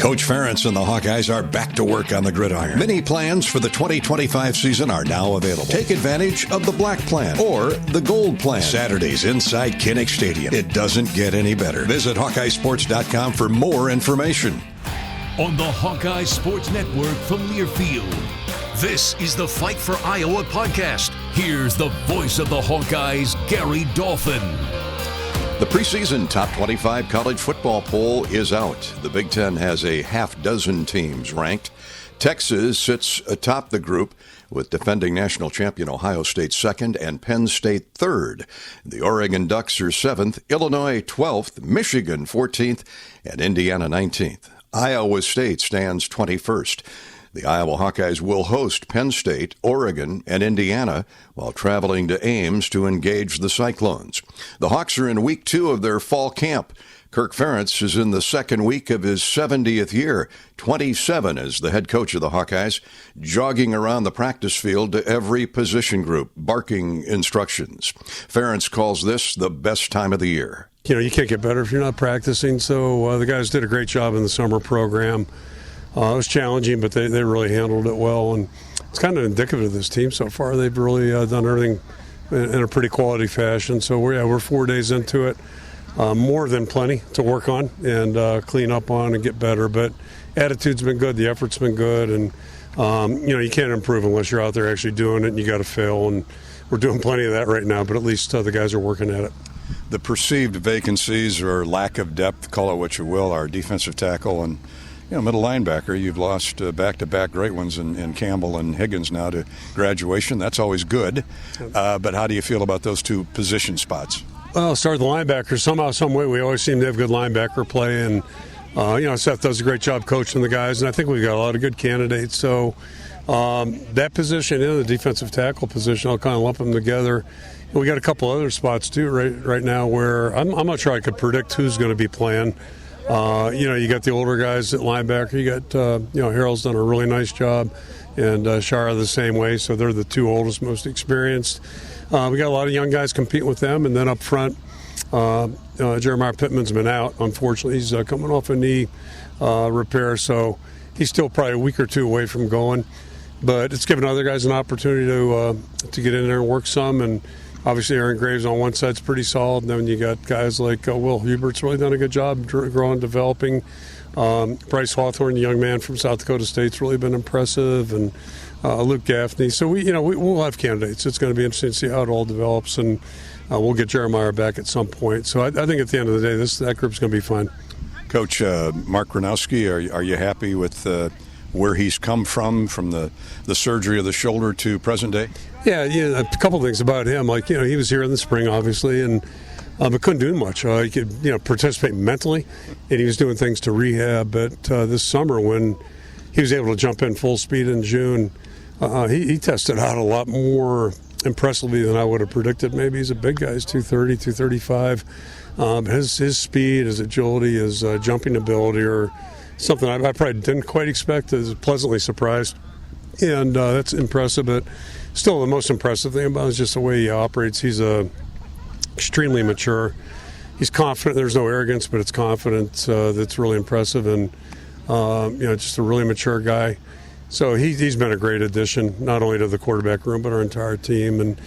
Coach Ferentz and the Hawkeyes are back to work on the gridiron. Many plans for the 2025 season are now available. Take advantage of the black plan or the gold plan. Saturdays inside Kinnick Stadium. It doesn't get any better. Visit HawkeyeSports.com for more information. On the Hawkeye Sports Network from Learfield, this is the Fight for Iowa podcast. Here's the voice of the Hawkeyes, Gary Dolphin. The preseason top 25 college football poll is out. The Big Ten has a half dozen teams ranked. Texas sits atop the group with defending national champion Ohio State second and Penn State third. The Oregon Ducks are seventh, Illinois 12th, Michigan 14th, and Indiana 19th. Iowa State stands 21st. The Iowa Hawkeyes will host Penn State, Oregon, and Indiana while traveling to Ames to engage the Cyclones. The Hawks are in week 2 of their fall camp. Kirk Ferentz is in the second week of his 70th year, 27 as the head coach of the Hawkeyes, jogging around the practice field to every position group, barking instructions. Ferentz calls this the best time of the year. You know, you can't get better if you're not practicing, so the guys did a great job in the summer program. It was challenging, but they really handled it well, and it's kind of indicative of this team so far. They've really done everything in a pretty quality fashion. So we're 4 days into it, more than plenty to work on and clean up on and get better. But attitude's been good, the effort's been good, and you can't improve unless you're out there actually doing it, and you got to fail. And we're doing plenty of that right now, but at least the guys are working at it. The perceived vacancies or lack of depth, call it what you will, are defensive tackle and middle linebacker. You've lost back-to-back great ones in Campbell and Higgins now to graduation. That's always good. But how do you feel about those two position spots? Well, I'll start with the linebackers. Somehow, some way, we always seem to have good linebacker play. And, Seth does a great job coaching the guys. And I think we've got a lot of good candidates. So that position and the defensive tackle position, I'll kind of lump them together. And we got a couple other spots, too, right now where I'm not sure I could predict who's going to be playing. You got the older guys at linebacker. You got, Harold's done a really nice job, and Shara the same way. So they're the two oldest, most experienced. We got a lot of young guys competing with them. And then up front, Jeremiah Pittman's been out. Unfortunately, he's coming off a knee repair, so he's still probably a week or two away from going. But it's given other guys an opportunity to get in there and work some. And obviously, Aaron Graves on one side's pretty solid. And then you got guys like Will Hubert's really done a good job growing, developing. Bryce Hawthorne, the young man from South Dakota State's really been impressive, and Luke Gaffney. So we'll have candidates. It's going to be interesting to see how it all develops, and we'll get Jeremiah back at some point. So I think at the end of the day, that group's going to be fine. Coach Mark Gronowski, are you happy with where he's come from the surgery of the shoulder to present day? Yeah, a couple things about him. He was here in the spring, obviously, and but couldn't do much. He could, participate mentally, and he was doing things to rehab. But this summer, when he was able to jump in full speed in June, he tested out a lot more impressively than I would have predicted. Maybe he's a big guy. He's 230, 235. His speed, his agility, his jumping ability are something I probably didn't quite expect. I was pleasantly surprised. And that's impressive. But still, the most impressive thing about him is just the way he operates. He's extremely mature. He's confident. There's no arrogance, but it's confidence that's really impressive. And, just a really mature guy. So he's been a great addition, not only to the quarterback room, but our entire team. And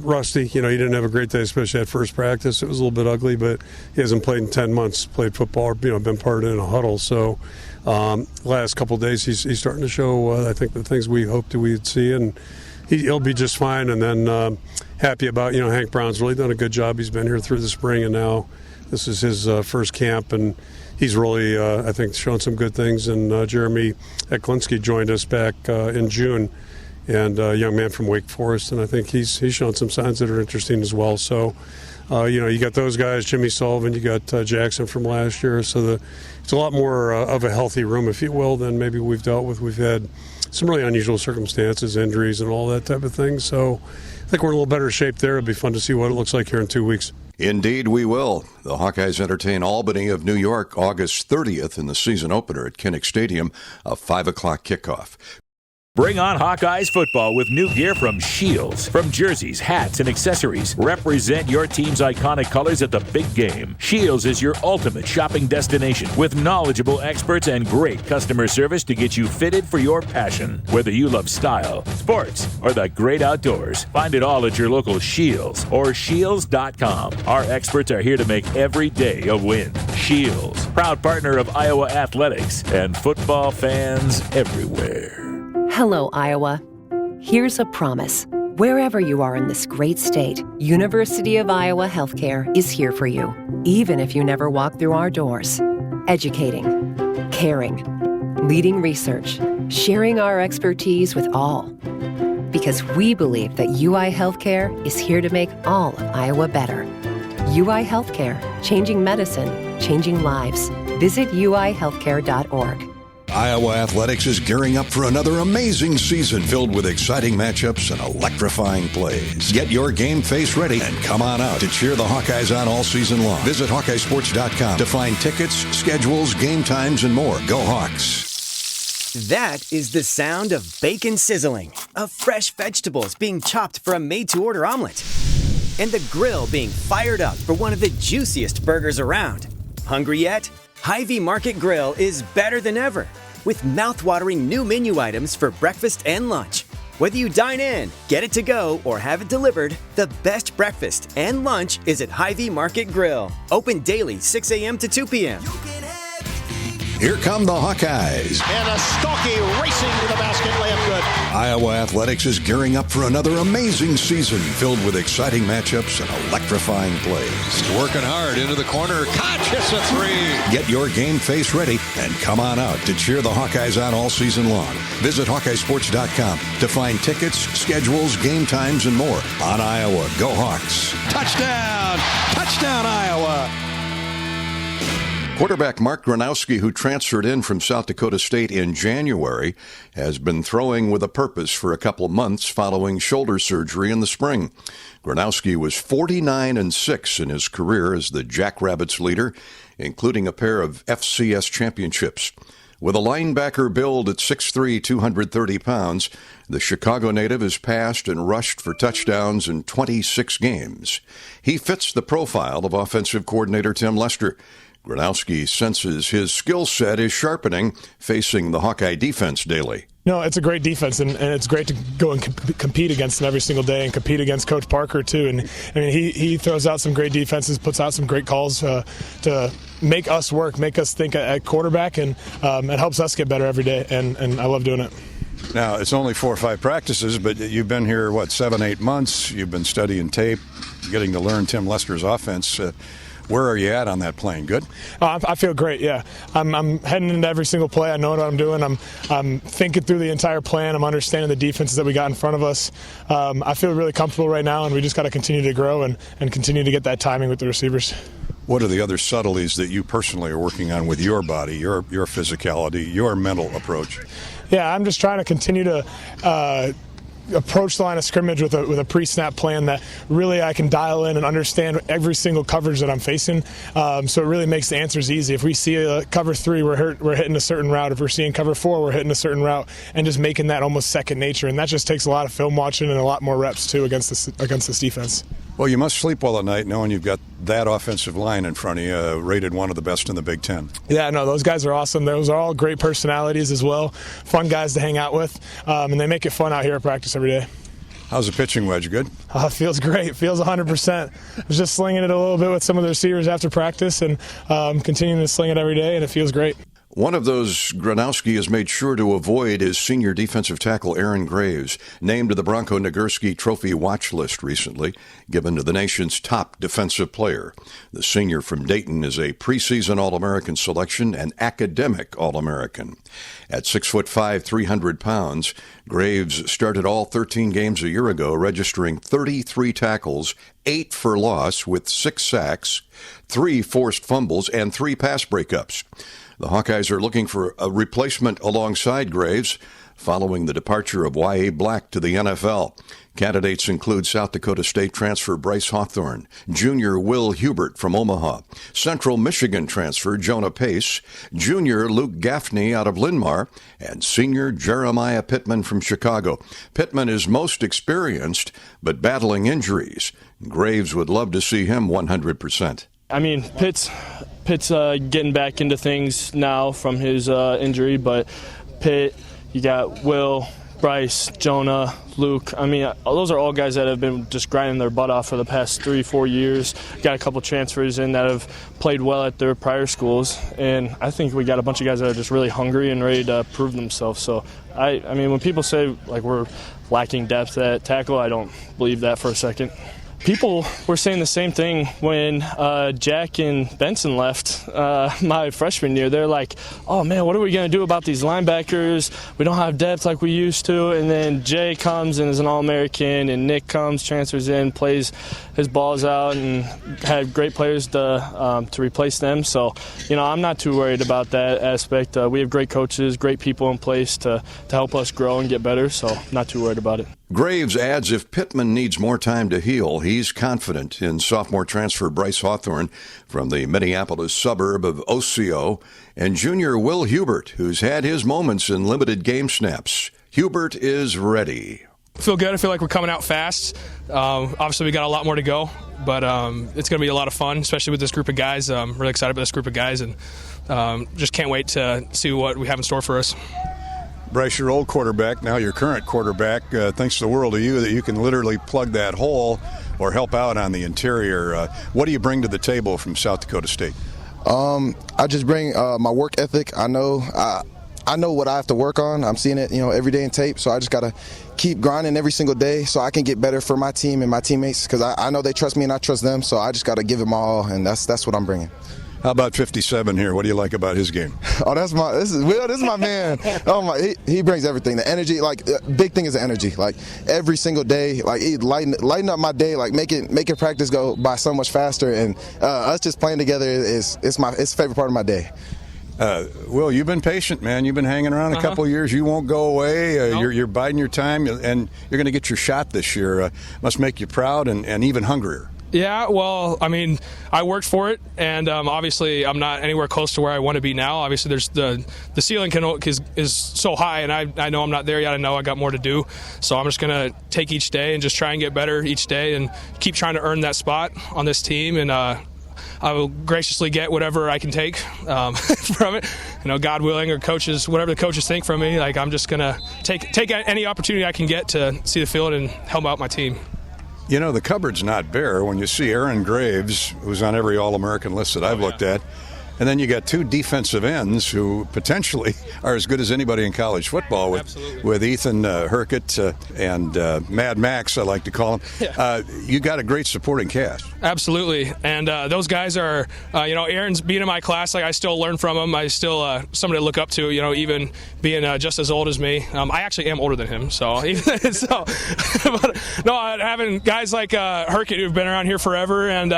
Rusty, he didn't have a great day, especially at first practice. It was a little bit ugly, but he hasn't played in 10 months, played football, or, been part in a huddle. So last couple of days, he's starting to show, I think, the things we hoped we'd see. And he'll be just fine. And then happy about, Hank Brown's really done a good job. He's been here through the spring, and now this is his first camp. And he's really, I think, shown some good things. And Jeremy Eklinski joined us back in June, and a young man from Wake Forest. And I think he's shown some signs that are interesting as well. So, you got those guys, Jimmy Sullivan, you got Jackson from last year. So it's a lot more of a healthy room, if you will, than maybe we've dealt with. We've had some really unusual circumstances, injuries, and all that type of thing. So I think we're in a little better shape there. It'll be fun to see what it looks like here in 2 weeks. Indeed, we will. The Hawkeyes entertain Albany of New York August 30th in the season opener at Kinnick Stadium, a 5 o'clock kickoff. Bring on Hawkeyes football with new gear from Shields. From jerseys, hats, and accessories, represent your team's iconic colors at the big game. Shields is your ultimate shopping destination with knowledgeable experts and great customer service to get you fitted for your passion. Whether you love style, sports, or the great outdoors, find it all at your local Shields or Shields.com. Our experts are here to make every day a win. Shields, proud partner of Iowa Athletics and football fans everywhere. Hello, Iowa. Here's a promise. Wherever you are in this great state, University of Iowa Healthcare is here for you, even if you never walk through our doors. Educating, caring, leading research, sharing our expertise with all. Because we believe that UI Healthcare is here to make all of Iowa better. UI Healthcare, changing medicine, changing lives. Visit uihealthcare.org. Iowa Athletics is gearing up for another amazing season filled with exciting matchups and electrifying plays. Get your game face ready and come on out to cheer the Hawkeyes on all season long. Visit HawkeyeSports.com to find tickets, schedules, game times, and more. Go Hawks! That is the sound of bacon sizzling, of fresh vegetables being chopped for a made-to-order omelet, and the grill being fired up for one of the juiciest burgers around. Hungry yet? Hy-Vee Market Grill is better than ever, with mouth-watering new menu items for breakfast and lunch. Whether you dine in, get it to go, or have it delivered, the best breakfast and lunch is at Hy-Vee Market Grill. Open daily 6 a.m. to 2 p.m. Here come the Hawkeyes. And a Stocky racing to the basket, layup good. Iowa Athletics is gearing up for another amazing season filled with exciting matchups and electrifying plays. Working hard into the corner. Catch, it's a three. Get your game face ready and come on out to cheer the Hawkeyes on all season long. Visit HawkeyeSports.com to find tickets, schedules, game times, and more. On Iowa, go Hawks. Touchdown! Touchdown, Iowa! Quarterback Mark Gronowski, who transferred in from South Dakota State in January, has been throwing with a purpose for a couple months following shoulder surgery in the spring. Gronowski was 49-6 in his career as the Jackrabbits leader, including a pair of FCS championships. With a linebacker build at 6'3", 230 pounds, the Chicago native has passed and rushed for touchdowns in 26 games. He fits the profile of offensive coordinator Tim Lester. Gronowski senses his skill set is sharpening, facing the Hawkeye defense daily. No, it's a great defense, and it's great to go and compete against them every single day and compete against Coach Parker, too. And I mean, he throws out some great defenses, puts out some great calls to make us work, make us think at quarterback, and it helps us get better every day, and I love doing it. Now, it's only 4 or 5 practices, but you've been here, 7-8 months. You've been studying tape, getting to learn Tim Lester's offense. Where are you at on that plane? Good? I feel great, yeah. I'm heading into every single play. I know what I'm doing. I'm thinking through the entire plan. I'm understanding the defenses that we got in front of us. I feel really comfortable right now, and we just got to continue to grow and continue to get that timing with the receivers. What are the other subtleties that you personally are working on with your body, your physicality, your mental approach? Yeah, I'm just trying to continue to approach the line of scrimmage with a pre-snap plan that really I can dial in and understand every single coverage that I'm facing. So it really makes the answers easy. If we see a cover 3, we're hitting a certain route. If we're seeing cover 4, we're hitting a certain route, and just making that almost second nature. And that just takes a lot of film watching and a lot more reps too against this defense. Well, you must sleep well at night knowing you've got that offensive line in front of you, rated one of the best in the Big Ten. Yeah, no, those guys are awesome. Those are all great personalities as well, fun guys to hang out with, and they make it fun out here at practice every day. How's the pitching wedge? Good? It feels great. It feels 100%. I was just slinging it a little bit with some of the receivers after practice, and continuing to sling it every day, and it feels great. One of those Gronowski has made sure to avoid is senior defensive tackle Aaron Graves, named to the Bronco Nagurski Trophy watch list recently, given to the nation's top defensive player. The senior from Dayton is a preseason All-American selection and academic All-American. At 6'5", 300 pounds, Graves started all 13 games a year ago, registering 33 tackles, 8 for loss with 6 sacks, 3 forced fumbles, and 3 pass breakups. The Hawkeyes are looking for a replacement alongside Graves following the departure of Y.A. Black to the NFL. Candidates include South Dakota State transfer Bryce Hawthorne, junior Will Hubert from Omaha, Central Michigan transfer Jonah Pace, junior Luke Gaffney out of Linn-Mar, and senior Jeremiah Pittman from Chicago. Pittman is most experienced, but battling injuries. Graves would love to see him 100%. I mean, Pitt's getting back into things now from his injury, but Pitt, you got Will, Bryce, Jonah, Luke. I mean, those are all guys that have been just grinding their butt off for the past 3-4 years. Got a couple transfers in that have played well at their prior schools, and I think we got a bunch of guys that are just really hungry and ready to prove themselves. So, I mean, when people say like we're lacking depth at tackle, I don't believe that for a second. People were saying the same thing when Jack and Benson left my freshman year. They're like, oh, man, what are we going to do about these linebackers? We don't have depth like we used to. And then Jay comes and is an All-American, and Nick comes, transfers in, plays his balls out, and had great players to replace them. So, I'm not too worried about that aspect. We have great coaches, great people in place to help us grow and get better, so not too worried about it. Graves adds if Pittman needs more time to heal, he's confident in sophomore transfer Bryce Hawthorne from the Minneapolis suburb of Osseo and junior Will Hubert, who's had his moments in limited game snaps. Hubert is ready. I feel good. I feel like we're coming out fast. Obviously, we got a lot more to go, but it's going to be a lot of fun, especially with this group of guys. I'm really excited about this group of guys, and just can't wait to see what we have in store for us. Bryce, your old quarterback, now your current quarterback, thinks the world of you that you can literally plug that hole or help out on the interior. What do you bring to the table from South Dakota State? I just bring my work ethic. I know what I have to work on. I'm seeing it, every day in tape. So I just got to keep grinding every single day so I can get better for my team and my teammates, because I know they trust me and I trust them. So I just got to give it my all, and that's what I'm bringing. How about 57 here? What do you like about his game? Oh, this is my man. Oh my, he brings everything. The energy, big thing is the energy. Like every single day, he lighten up my day, making practice go by so much faster. And us just playing together it's the favorite part of my day. Will, you've been patient, man. You've been hanging around a couple years. You won't go away. Nope. You're biding your time, and you're going to get your shot this year. Must make you proud and even hungrier. Yeah, well, I mean, I worked for it, and obviously I'm not anywhere close to where I want to be now. Obviously, there's the ceiling is so high, and I know I'm not there yet. I know I got more to do, so I'm just going to take each day and just try and get better each day and keep trying to earn that spot on this team, and I will graciously get whatever I can take from it, God willing, or coaches, whatever the coaches think from me. I'm just going to take any opportunity I can get to see the field and help out my team. The cupboard's not bare when you see Aaron Graves, who's on every All-American list that I've looked at, and then you got two defensive ends who potentially are as good as anybody in college football with Ethan Herkett and Mad Max, I like to call him. Yeah. You got a great supporting cast. Absolutely, and those guys are, Aaron's being in my class. I still learn from him. I still somebody to look up to. Even being just as old as me. I actually am older than him, so but no, having guys like Herkett who've been around here forever, and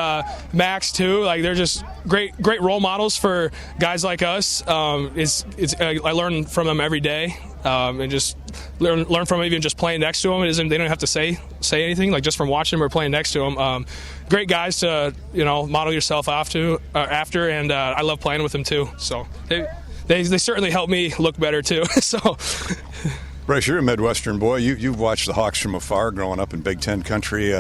Max too. They're just great role models for guys like us. I learn from them every day, and just learn from them, even just playing next to them. They don't have to say anything, just from watching them or playing next to them. Great guys to model yourself after, and I love playing with them too. So they certainly help me look better too. So. Bryce, you're a Midwestern boy. You've watched the Hawks from afar growing up in Big Ten country.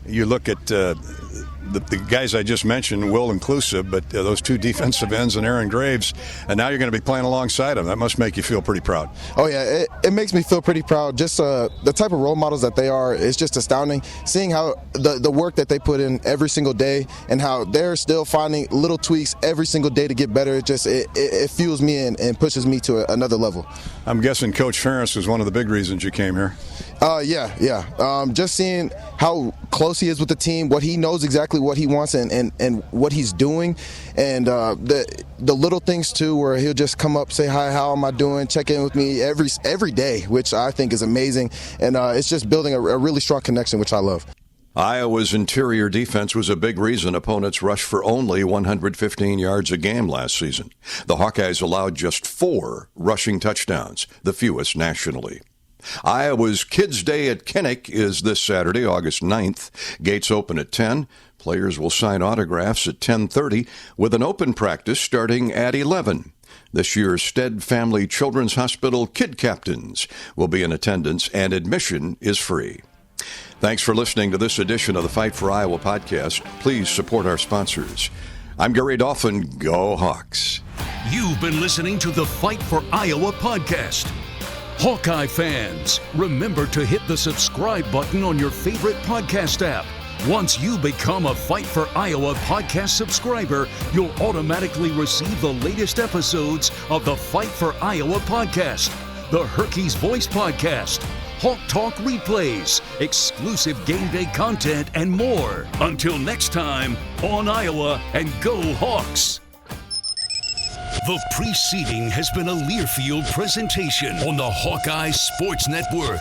You look at the guys I just mentioned, Will inclusive, but those two defensive ends and Aaron Graves, and now you're going to be playing alongside them. That must make you feel pretty proud. Oh, yeah, it makes me feel pretty proud. Just the type of role models that they are is just astounding. Seeing how the work that they put in every single day and how they're still finding little tweaks every single day to get better, it fuels me and pushes me to another level. I'm guessing Coach Ferentz was one of the big reasons you came here. Yeah. Just seeing how close he is with the team, what he knows exactly what he wants and what he's doing, and the little things too, where he'll just come up, say hi, how am I doing, check in with me every day, which I think is amazing, and it's just building a really strong connection, which I love. Iowa's interior defense was a big reason opponents rushed for only 115 yards a game last season. The Hawkeyes allowed just 4 rushing touchdowns, the fewest nationally. Iowa's Kids Day at Kinnick is this Saturday, August 9th. Gates open at 10. Players will sign autographs at 10:30 with an open practice starting at 11. This year's Stead Family Children's Hospital Kid Captains will be in attendance, and admission is free. Thanks for listening to this edition of the Fight for Iowa podcast. Please support our sponsors. I'm Gary Dolphin. Go Hawks. You've been listening to the Fight for Iowa podcast. Hawkeye fans, remember to hit the subscribe button on your favorite podcast app. Once you become a Fight for Iowa podcast subscriber, you'll automatically receive the latest episodes of the Fight for Iowa podcast, the Hawkeyes Voice podcast, Hawk Talk replays, exclusive game day content, and more. Until next time, on Iowa, and go Hawks! The preceding has been a Learfield presentation on the Hawkeye Sports Network.